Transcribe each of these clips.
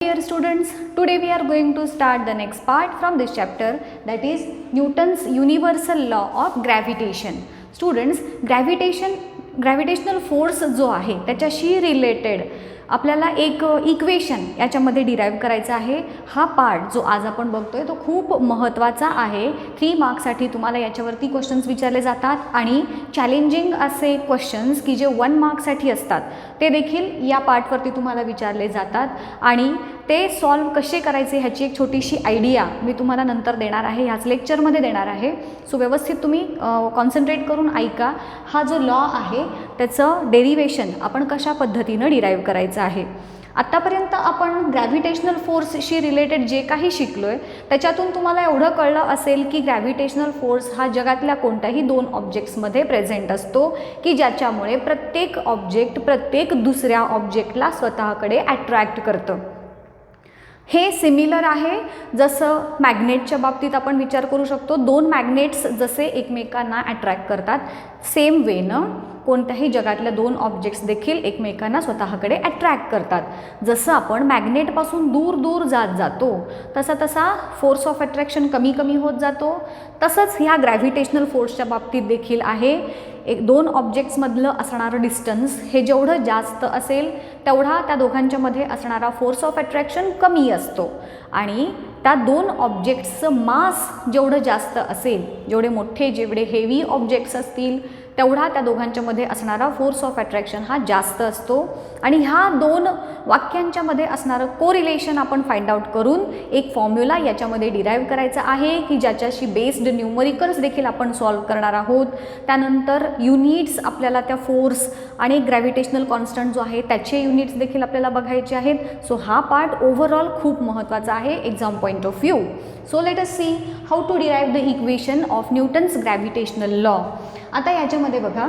Dear students, today we are going to start the next part from this chapter, that is Newton's universal law of gravitation. Students, gravitational force जो आहे त्याच्याशी related आपल्याला एक equation याच्यामध्ये derive करायचा आहे. हा पार्ट जो आज आपण बघतोय तो खूप महत्त्वाचा आहे. 3 मार्क्ससाठी तुम्हाला याच्यावरती क्वेश्चन्स विचारले जातात आणि चॅलेंजिंग असे क्वेश्चन्स की जे 1 मार्क्ससाठी असतात ते देखील या पार्टवरती तुम्हाला विचारले जातात आणि ते सॉल्व कसे करायचे ह्याची एक छोटीशी आयडिया मी तुम्हाला नंतर देणार आहे, ह्याच लेक्चरमध्ये देणार आहे. सो व्यवस्थित तुम्ही कॉन्सन्ट्रेट करून ऐका. हा जो लॉ आहे त्याचं डेरिव्हेशन आपण कशा पद्धतीनं डिराईव्ह करायचं आहे. आत्तापर्यंत आपण ग्रॅव्हिटेशनल फोर्सशी रिलेटेड जे काही शिकलो आहे त्याच्यातून तुम्हाला एवढं कळलं असेल की ग्रॅव्हिटेशनल फोर्स हा जगातल्या कोणत्याही 2 ऑब्जेक्ट्समध्ये प्रेझेंट असतो की ज्याच्यामुळे प्रत्येक ऑब्जेक्ट प्रत्येक दुसऱ्या ऑब्जेक्टला स्वतःकडे अट्रॅक्ट करतं. हे सिमिलर आहे जसं मॅग्नेटच्या बाबतीत आपण विचार करू शकतो. 2 मॅग्नेट्स जसे एकमेकांना अट्रॅक्ट करतात सेम वेनं कोणत्याही जगातल्या 2 ऑब्जेक्ट्स देखील एकमेकांना स्वतःकडे अट्रॅक्ट करतात. जसं आपण मॅग्नेटपासून दूर दूर जात जातो तसा तसा फोर्स ऑफ अट्रॅक्शन कमी कमी होत जातो. तसंच ह्या ग्रॅव्हिटेशनल फोर्सच्या बाबतीत देखील आहे. 2 ऑब्जेक्ट्समधलं असणारं डिस्टन्स हे जेवढं जास्त असेल तेवढा त्या दोघांच्यामध्ये असणारा फोर्स ऑफ अट्रॅक्शन कमी असतो आणि त्या 2 ऑब्जेक्ट्सचं मास जेवढं जास्त असेल, जेवढे मोठे जेवढे हेवी ऑब्जेक्ट्स असतील तेवढा त्या दोघांच्यामध्ये असणारा फोर्स ऑफ अट्रॅक्शन हा जास्त असतो. आणि ह्या 2 वाक्यांच्यामध्ये असणारं कोरिलेशन आपण फाइंड आउट करून एक फॉर्म्युला याच्यामध्ये डिराईव्ह करायचा आहे की ज्याच्याशी बेस्ड न्यूमरिकल्स देखील आपण सॉल्व करणार आहोत. त्यानंतर युनिट्स आपल्याला त्या फोर्स आणि ग्रॅव्हिटेशनल कॉन्स्टंट जो आहे त्याचे युनिट्स देखील आपल्याला बघायचे आहेत. सो हा पार्ट ओव्हरऑल खूप महत्त्वाचा आहे exam point of view. So let us see how to derive the equation of Newton's gravitational law. आता याच्यामध्ये बघा,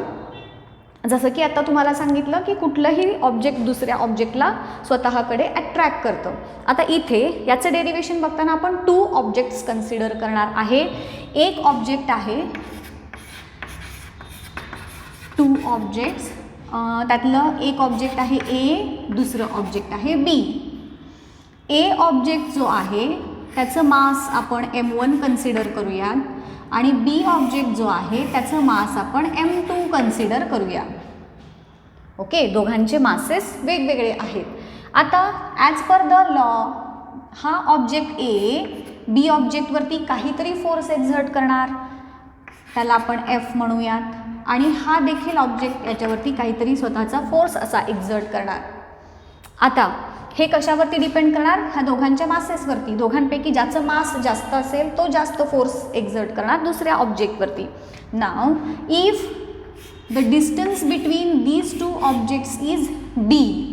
जसं की आता तुम्हाला सांगितलं की कुठलंही ऑब्जेक्ट दुसऱ्या ऑब्जेक्टला स्वतःकडे अट्रॅक्ट करतं. आता इथे याचं डेरिव्हेशन बघताना आपण 2 ऑब्जेक्ट्स कन्सिडर करणार आहे. एक ऑब्जेक्ट आहे 2 ऑब्जेक्ट्स, त्यातलं एक ऑब्जेक्ट आहे ए, दुसरं ऑब्जेक्ट आहे बी. ए ऑब्जेक्ट जो आहे त्याचं मास आपण m1 कन्सिडर करूयात आणि बी ऑब्जेक्ट जो आहे त्याचं मास आपण m2 कन्सिडर करूया. ओके, दोघांचे मासेस वेगवेगळे आहेत. आता ॲज पर द लॉ हा ऑब्जेक्ट ए बी ऑब्जेक्टवरती काहीतरी फोर्स एक्झर्ट करणार, त्याला आपण F म्हणूयात, आणि हा देखील ऑब्जेक्ट याच्यावरती काहीतरी स्वतःचा फोर्स असा एक्झर्ट करणार. आता हे कशावरती डिपेंड करणार? ह्या दोघांच्या मासेसवरती. दोघांपैकी ज्याचं मास जास्त असेल तो जास्त फोर्स एक्झर्ट करणार दुसऱ्या ऑब्जेक्टवरती. Now if the distance between these 2 objects is D,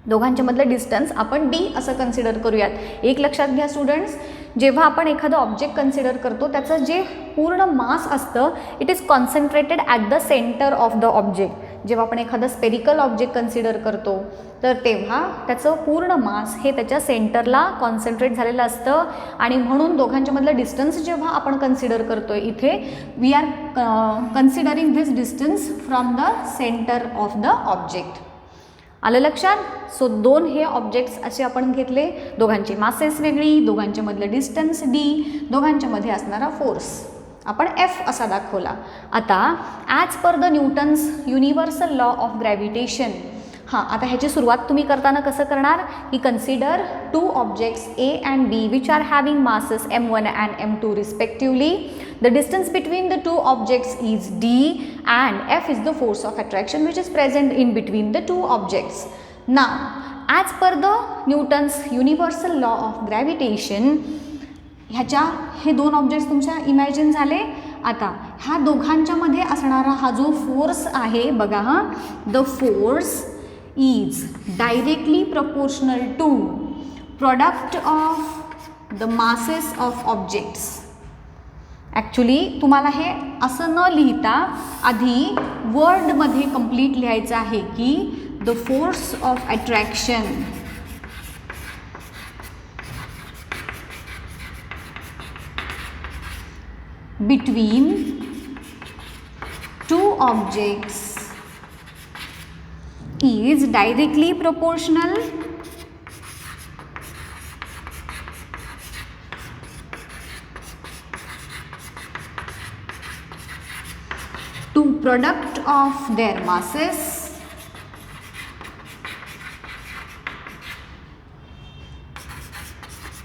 दोघांच्या मधलं डिस्टन्स आपण डी असं कन्सिडर करूयात. एक लक्षात घ्या स्टुडंट्स, जेव्हा आपण एखादं ऑब्जेक्ट कन्सिडर करतो त्याचं जे पूर्ण मास असतं it is concentrated at the centre of the object. जेव्हा आपण एखादं स्पेरिकल ऑब्जेक्ट कन्सिडर करतो तर तेव्हा त्याचं पूर्ण मास हे त्याच्या सेंटरला कॉन्सन्ट्रेट झालेलं असतं आणि म्हणून दोघांच्यामधलं डिस्टन्स जेव्हा आपण कन्सिडर करतो आहे इथे we are considering this distance from the centre of the object. आलं लक्षात? सो 2 हे ऑब्जेक्ट्स असे आपण घेतले, दोघांची मासेस वेगळी, दोघांच्यामधलं डिस्टन्स डी, दोघांच्यामध्ये असणारा फोर्स आपण F असा दाखवला. आता as per the Newton's universal law of gravitation, आता ह्याची सुरुवात तुम्ही करताना कसं करणार की consider 2 objects A and B which are having masses m1 and m2 respectively. The distance between the 2 objects is d and F is the force of attraction which is present in between the 2 objects. Now as per the Newton's universal law of gravitation, ह्याच्या हे 2 objects तुमच्या imagine झाले. आता ह्या दोघांच्यामध्ये असणारा हा जो force आहे बघा, the force is directly proportional to product of the masses of objects. Actually तुम्हाला हे असं न लिहिता आधी वर्डमध्ये कंप्लीट लिहायचं आहे की the force of attraction between 2 objects is directly proportional to product of their masses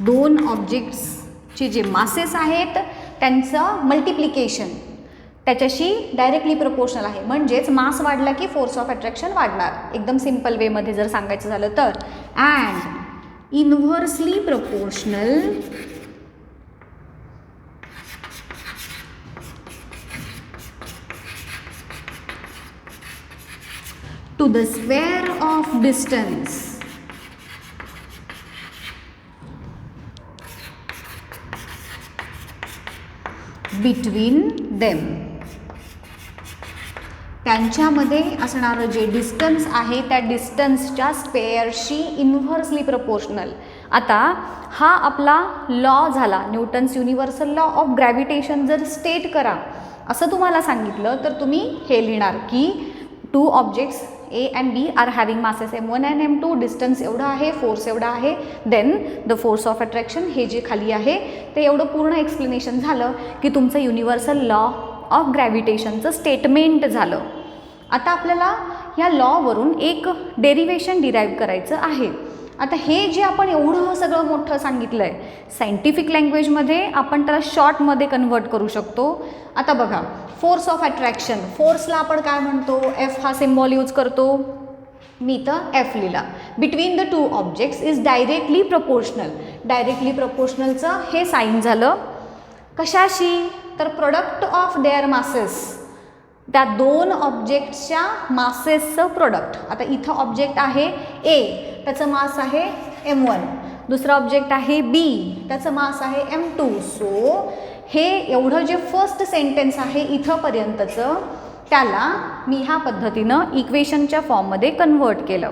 दोन ऑब्जेक्ट्सचे जे मासेस आहेत त्यांचं मल्टिप्लिकेशन त्याच्याशी डायरेक्टली प्रपोर्शनल आहे. म्हणजेच मास वाढला की फोर्स ऑफ अट्रॅक्शन वाढणार. एकदम सिम्पल वेमध्ये जर सांगायचं झालं तर. And inversely proportional to the square of distance between them. त्यांच्यामध्ये असणारं जे डिस्टन्स आहे त्या डिस्टन्सच्या स्क्वेअरशी इन्व्हर्सली प्रपोर्शनल. आता हा आपला लॉ झाला, Newton's universal law of gravitation. जर स्टेट करा असं तुम्हाला सांगितलं तर तुम्ही हे लिहिणार की two objects A and B are having masses m1 and m2, distance एवढा आहे, फोर्स एवढा आहे, then the force of attraction हे जे खाली आहे ते एवढं पूर्ण एक्सप्लेनेशन झालं की तुमचं युनिव्हर्सल लॉ ऑफ ग्रॅव्हिटेशनचं स्टेटमेंट झालं. आता आपल्याला या लॉवरून एक डेरिव्हेशन डिराईव्ह करायचं आहे. आता हे जे आपण एवढं सगळं मोठं सांगितलं आहे सायंटिफिक लँग्वेजमध्ये आपण त्याला शॉर्टमध्ये कन्व्हर्ट करू शकतो. आता बघा, फोर्स ऑफ अट्रॅक्शन, फोर्सला आपण काय म्हणतो, एफ हा सिम्बॉल यूज करतो, मी तर एफ लिहिला. Between the two objects is directly proportional. Directly प्रपोर्शनलचं हे साईन झालं. कशाशी, तर प्रोडक्ट ऑफ देअर मासेस, त्या दोन ऑब्जेक्ट्सच्या मासेसचं प्रोडक्ट. आता इथं ऑब्जेक्ट आहे ए, त्याचं मास आहे m1, दुसरा ऑब्जेक्ट आहे बी, त्याचं मास आहे m2. सो हे एवढं जे फर्स्ट सेंटेन्स आहे इथंपर्यंतचं त्याला मी ह्या पद्धतीनं इक्वेशनच्या फॉर्ममध्ये कन्व्हर्ट केलं.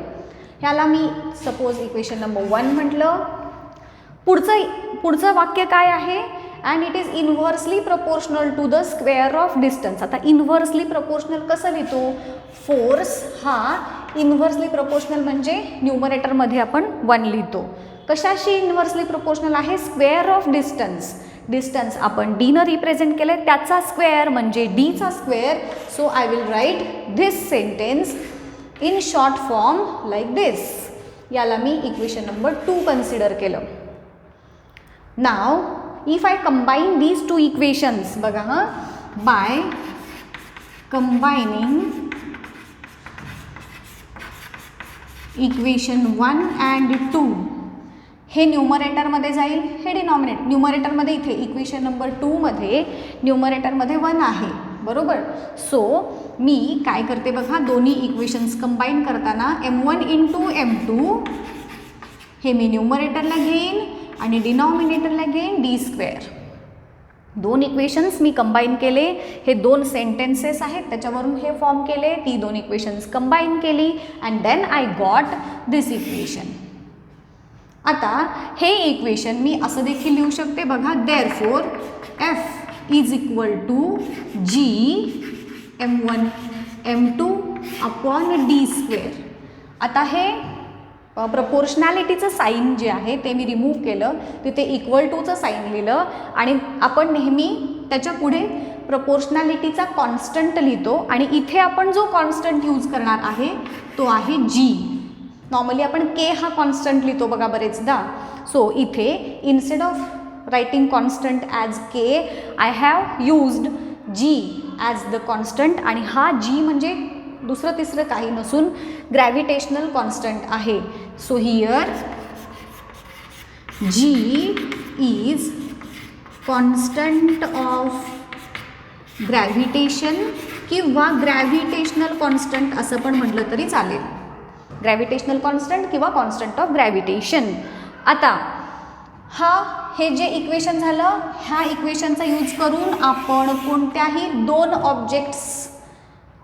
ह्याला मी सपोज इक्वेशन नंबर 1 म्हटलं. पुढचं वाक्य काय आहे, and it is inversely proportional to the square of distance. आता इन्व्हर्सली प्रपोर्शनल कसं लिहितो, फोर्स हा इन्व्हर्सली प्रपोर्शनल म्हणजे न्यूमरेटरमध्ये आपण 1 लिहितो. कशाशी इन्व्हर्सली प्रपोर्शनल आहे, स्क्वेअर ऑफ डिस्टन्स. डिस्टन्स आपण डीनं रिप्रेझेंट केलं आहे, त्याचा स्क्वेअर म्हणजे डीचा square. So I will write this sentence in short form like this. याला मी इक्वेशन नंबर 2 कन्सिडर केलं. नाव if I combine these two equations, बघा हां, by combining इक्वेशन 1 and 2 हे न्यूमरेटरमध्ये जाईल, हे न्यूमरेटरमध्ये इथे इक्वेशन नंबर 2 मध्ये न्यूमरेटरमध्ये 1 आहे, बरोबर. सो मी काय करते बघा, दोन्ही इक्वेशन्स कंबाईन करताना m1 इंटू m2 हे मी न्यूमरेटरला घेईन आणि डिनॉमिनेटरला घेईन डी स्क्वेअर. दोन इक्वेशन्स मी कंबाईन केले, हे दोन सेंटेन्सेस आहेत त्याच्यावरून हे फॉर्म केले, ती दोन इक्वेशन्स कंबाईन केली and then I got this equation. आता हे इक्वेशन मी असं देखील लिहू शकते बघा, therefore F is equal to G m1 m2 upon D square. आता हे प्रपोर्शनॅलिटीचं साईन जे आहे ते मी रिमूव्ह केलं, तिथे इक्वल टूचं साईन लिहिलं आणि आपण नेहमी त्याच्या पुढे प्रपोर्शनॅलिटीचा कॉन्स्टंट लिहितो आणि इथे आपण जो कॉन्स्टंट यूज करणार आहे तो आहे जी. नॉर्मली आपण के हा कॉन्स्टंट लिहितो बघा बरेचदा. सो इथे instead of writing constant as K I have used G as the constant आणि हा जी म्हणजे दुसरं तिसरं काही नसून ग्रॅव्हिटेशनल कॉन्स्टंट आहे. So here G is constant of gravitation किंवा ग्रॅव्हिटेशनल कॉन्स्टंट असं पण म्हटलं तरी चालेल. ग्रॅव्हिटेशनल कॉन्स्टंट किंवा कॉन्स्टंट ऑफ ग्रॅव्हिटेशन. आता हे जे इक्वेशन झालं, ह्या इक्वेशनचा यूज करून आपण कोणत्याही दोन ऑब्जेक्ट्स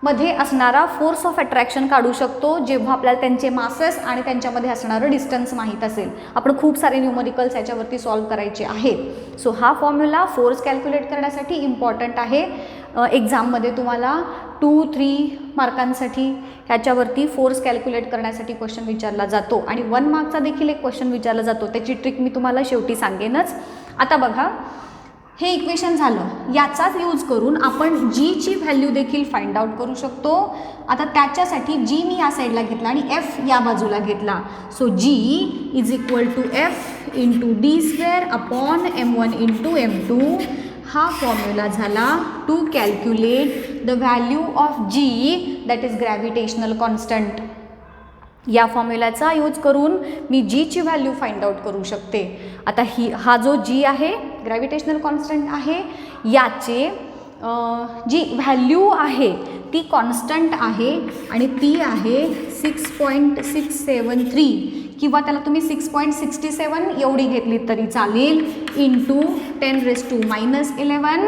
मध्ये असणारा फोर्स ऑफ अट्रॅक्शन काढू शकतो जेव्हा आपल्याला त्यांचे मासेस आणि त्यांच्यामध्ये असणारं डिस्टन्स माहीत असेल. आपण खूप सारे न्यूमरिकल्स याच्यावरती सॉल्व करायचे आहेत. सो हा फॉर्म्युला फोर्स कॅल्क्युलेट करण्यासाठी इम्पॉर्टंट आहे. एक्झाममध्ये तुम्हाला 2-3 मार्कांसाठी ह्याच्यावरती फोर्स कॅल्क्युलेट करण्यासाठी क्वेश्चन विचारला जातो आणि 1 मार्कचा देखील एक क्वेश्चन विचारला जातो. त्याची ट्रिक मी तुम्हाला शेवटी सांगेनच. आता बघा, हे इक्वेशन झालं. याचाच यूज करून आपण जीची व्हॅल्यू देखील फाइंड आउट करू शकतो. आता त्याच्यासाठी जी मी या साईडला घेतला आणि एफ या बाजूला घेतला. So G is equal to F into D square upon M1 into M2. हा फॉर्म्युला झाला to calculate the value of G that is gravitational constant. या फॉर्म्युलाचा यूज करून मी जीची व्हॅल्यू फाइंड आउट करू शकते. आता हा जो जी आहे ग्रॅव्हिटेशनल कॉन्स्टंट आहे, याचे जी व्हॅल्यू आहे ती कॉन्स्टंट आहे आणि ती आहे 6.673 किंवा त्याला तुम्ही 6.67 एवढी घेतली तरी चालेल into 10⁻⁻11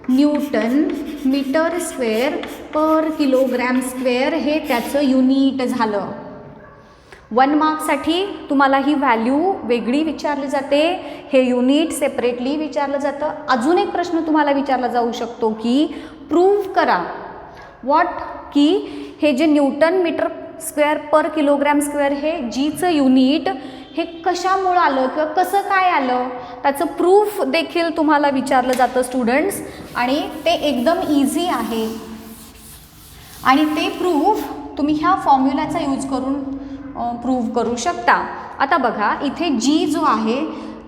Newton metre square per kilogram square हे त्याचं युनिट झालं. 1 मार्क्ससाठी तुम्हाला ही व्हॅल्यू वेगळी विचारली जाते, हे युनिट सेपरेटली विचारलं जातं. अजून एक प्रश्न तुम्हाला विचारला जाऊ शकतो की प्रूव्ह करा व्हॉट, की हे जे Newton metre square per kilogram square हे जीचं युनिट हे कशामुळं आलं किंवा कसं काय आलं, त्याचं प्रूफ देखील तुम्हाला विचारलं जातं स्टुडंट्स. आणि ते एकदम इझी आहे आणि ते प्रूफ तुम्ही ह्या फॉर्म्युलाचा यूज करून प्रूव्ह करू शकता. आता बघा इथे जी जो आहे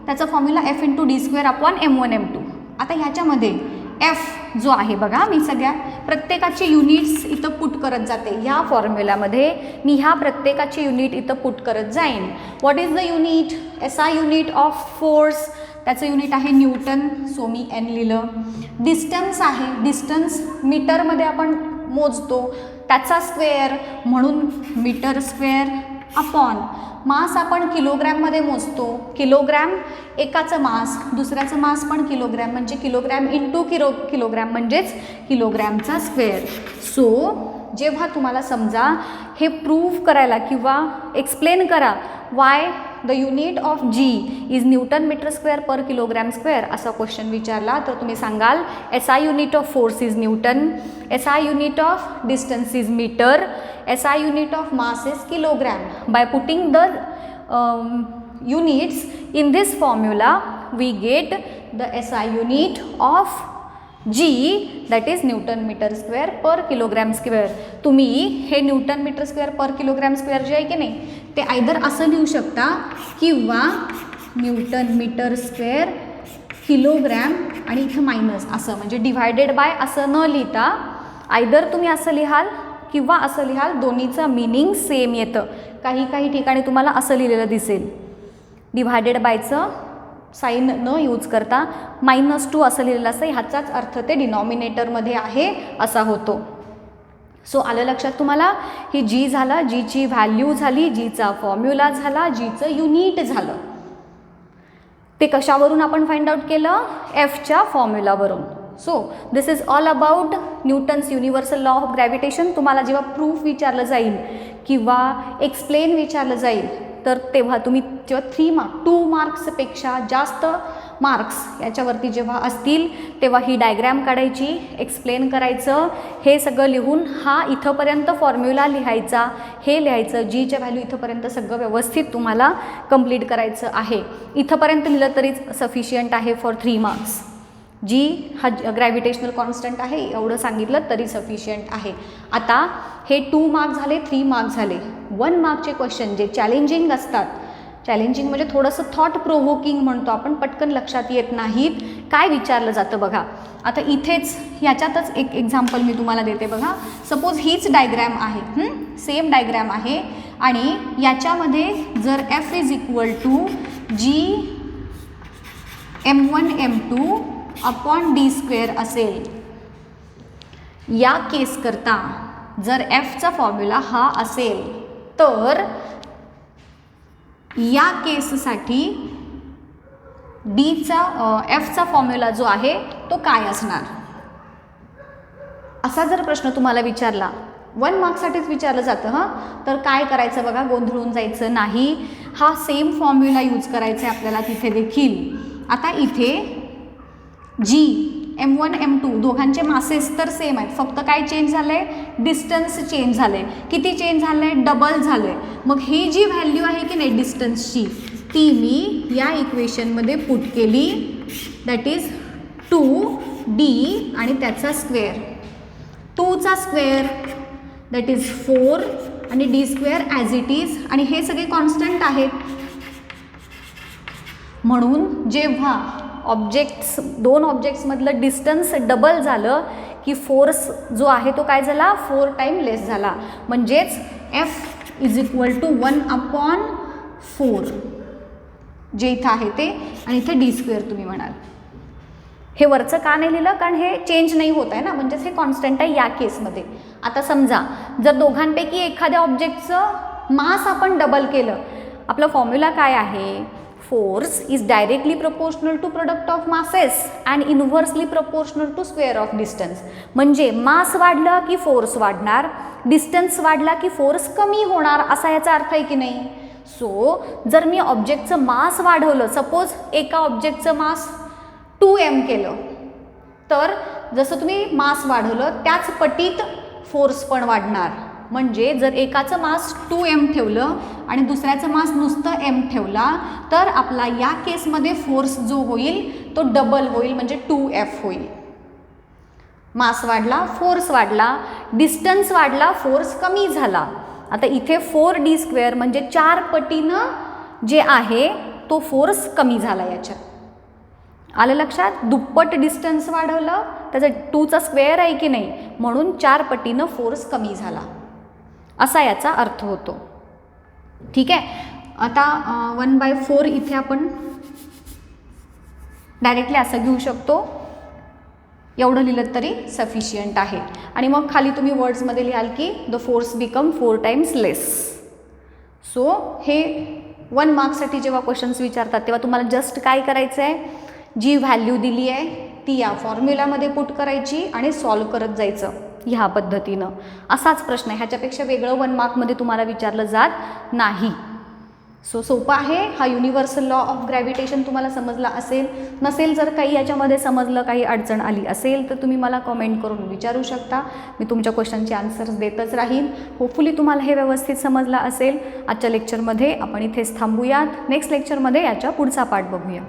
त्याचा formula F into D square upon M1 M2. आता ह्याच्यामध्ये एफ जो आहे बघा, मी सगळ्या प्रत्येकाचे युनिट्स इथं पुट करत जाते. ह्या फॉर्म्युलामध्ये मी ह्या प्रत्येकाचे युनिट इथं पुट करत जाईन. What is the unit? SI unit of force, त्याचं युनिट आहे न्यूटन, सो मी N लिहिलं. डिस्टन्स आहे, डिस्टन्स मीटरमध्ये आपण मोजतो, त्याचा स्क्वेअर म्हणून मीटर स्क्वेअर अपॉन मास आपण किलोग्रॅममध्ये मोजतो, किलोग्रॅम एकाचं मास, दुसऱ्याचं मास पण किलोग्रॅम म्हणजे किलोग्रॅम इंटू किलोग्रॅम म्हणजेच किलोग्रॅमचा स्क्वेअर. सो जेव्हा तुम्हाला समजा हे प्रूव्ह करायला किंवा एक्सप्लेन करा why the unit of G is newton metre square per kilogram square असा क्वेश्चन विचारला तर तुम्ही सांगाल SI unit of force is newton, SI unit of distance is metre, SI unit of mass is kilogram. By putting the units in this formula, we get the SI unit of G that is Newton meter square per kilogram square. तुम्ही हे Newton metre square पर kilogram square जे आहे की नाही ते either असं लिहू शकता किंवा न्यूटन मीटर स्क्वेअर किलोग्रॅम आणि इथं मायनस असं म्हणजे डिव्हायडेड बाय असं न लिहिता आयदर तुम्ही असं लिहाल किंवा असं लिहाल, दोन्हीचं मीनिंग सेम येतं. काही ठिकाणी तुम्हाला असं लिहिलेलं दिसेल, डिव्हायडेड बायचं साईन न यूज करता -2 असं लिहिलेलं असं, ह्याचाच अर्थ ते डिनॉमिनेटरमध्ये आहे असा होतो. सो आलं लक्षात तुम्हाला? ही जी झालं, जीची व्हॅल्यू झाली, जीचा फॉर्म्युला झाला, जीचं युनिट झालं. ते कशावरून आपण फाइंड आउट केलं? एफच्या फॉर्म्युलावरून. So this is all about Newton's universal law of gravitation. तुम्हाला जेव्हा प्रूफ विचारलं जाईल किंवा एक्सप्लेन विचारलं जाईल तर तेव्हा तुम्ही जेव्हा 2 मार्क्सपेक्षा जास्त मार्क्स याच्यावरती जेव्हा असतील तेव्हा ही डायग्रॅम काढायची, एक्सप्लेन करायचं, हे सगळं लिहून हा इथंपर्यंत फॉर्म्युला लिहायचा, हे लिहायचं, जीच्या व्हॅल्यू इथंपर्यंत सगळं व्यवस्थित तुम्हाला कंप्लीट करायचं आहे. इथंपर्यंत लिहिलं तरीच सफिशियंट आहे फॉर 3 मार्क्स. जी हा ग्रॅव्हिटेशनल कॉन्स्टंट आहे एवढं सांगितलं तरी सफिशियंट आहे. आता हे 2 मार्क्स झाले, 3 मार्क्स झाले. 1 मार्कचे क्वेश्चन जे चॅलेंजिंग असतात, चॅलेंजिंग म्हणजे थोडंसं थॉट प्रोव्होकिंग म्हणतो आपण, पटकन लक्षात येत नाहीत, काय विचारलं जातं बघा. आता इथेच ह्याच्यातच एक एक्झाम्पल मी तुम्हाला देते बघा. सपोज हीच डायग्रॅम आहे, सेम डायग्रॅम आहे आणि याच्यामध्ये जर F is equal to G M1 M2 upon D square असेल, या केस करता जर एफचा फॉर्म्युला हा असेल तर या केससाठी एफचा फॉर्म्युला जो आहे तो काय असणार, असा जर प्रश्न तुम्हाला विचारला, 1 मार्क्ससाठीच विचारलं जातं तर काय करायचं बघा, गोंधळून जायचं नाही. हा सेम फॉर्म्युला यूज करायचा आहे आपल्याला तिथे देखील. आता इथे जी M1 M2 दोघांचे मासेस तर सेम आहेत, फक्त काय चेंज झालं आहे, डिस्टन्स चेंज झालं आहे. किती चेंज झालं आहे, डबल झालं आहे. मग ही जी व्हॅल्यू आहे की नाही डिस्टन्सची ती मी या इक्वेशनमध्ये पुट केली, दॅट इज 2d आणि त्याचा स्क्वेअर, 2चा स्क्वेअर दॅट इज 4 आणि d square as it is, आणि हे सगळे कॉन्स्टंट आहेत. म्हणून जेव्हा दोन ऑब्जेक्ट्समधलं डिस्टन्स डबल झालं की फोर्स जो आहे तो काय झाला, 4 टाईम लेस झाला. म्हणजेच F इज इक्वल टू 1/4 जे इथं आहे ते, आणि इथे d स्क्वेअर तुम्ही म्हणाल. हे वरचं का नाही लिहिलं, कारण हे चेंज नाही होत आहे ना, म्हणजेच हे कॉन्स्टंट आहे या केसमध्ये. आता समजा जर दोघांपैकी एखाद्या ऑब्जेक्टचं मास आपण डबल केलं, आपला फॉर्म्युला काय आहे, force is directly proportional to product of masses and inversely proportional to square of distance. म्हणजे मास वाढलं की फोर्स वाढणार, डिस्टन्स वाढला की फोर्स कमी होणार, असा याचा अर्थ आहे की नाही. सो जर मी ऑब्जेक्टचं मास वाढवलं, सपोज एका ऑब्जेक्टचं मास 2m केलं, तर जसं तुम्ही मास वाढवलं त्याच पटीत फोर्स पण वाढणार. म्हणजे जर एकाचं मास 2m ठेवलं आणि दुसऱ्याचं मास नुसतं m ठेवला, तर आपला या केसमध्ये फोर्स जो होईल तो डबल होईल, म्हणजे 2F होईल. मास वाढला, फोर्स वाढला, डिस्टन्स वाढला, फोर्स कमी झाला. आता इथे 4d स्क्वेअर म्हणजे 4 पटीनं जे आहे तो फोर्स कमी झाला. याच्यात आलं लक्षात, दुप्पट डिस्टन्स वाढवलं, त्याचा 2चा स्क्वेअर आहे की नाही, म्हणून 4 पटीनं फोर्स कमी झाला, असा याचा अर्थ होतो. ठीक आहे. आता 1/4 इथे आपण डायरेक्टली असं घेऊ शकतो, एवढं लिहिलं तरी सफिशियंट आहे. आणि मग खाली तुम्ही वर्ड्समध्ये लिहाल की the force become 4 times less. So हे 1 मार्क्ससाठी जेव्हा क्वेश्चन्स विचारतात तेव्हा तुम्हाला जस्ट काय करायचं आहे, जी व्हॅल्यू दिली आहे ती या फॉर्म्युलामध्ये पुट करायची आणि सॉल्व करत जायचं ह्या पद्धतीनं. असाच प्रश्न आहे, ह्याच्यापेक्षा वेगळं 1 मार्कमध्ये तुम्हाला विचारलं जात नाही. सो सोपं आहे. हा युनिव्हर्सल लॉ ऑफ ग्रॅव्हिटेशन तुम्हाला समजला असेल. नसेल जर काही याच्यामध्ये समजलं, काही अडचण आली असेल तर तुम्ही मला कमेंट करून विचारू शकता. मी तुमच्या क्वेश्चनचे आन्सर्स देतच राहीन. होपफुली तुम्हाला हे व्यवस्थित समजलं असेल. आजच्या लेक्चरमध्ये आपण इथेच थांबूयात. नेक्स्ट लेक्चरमध्ये याच्या पुढचा पार्ट बघूया.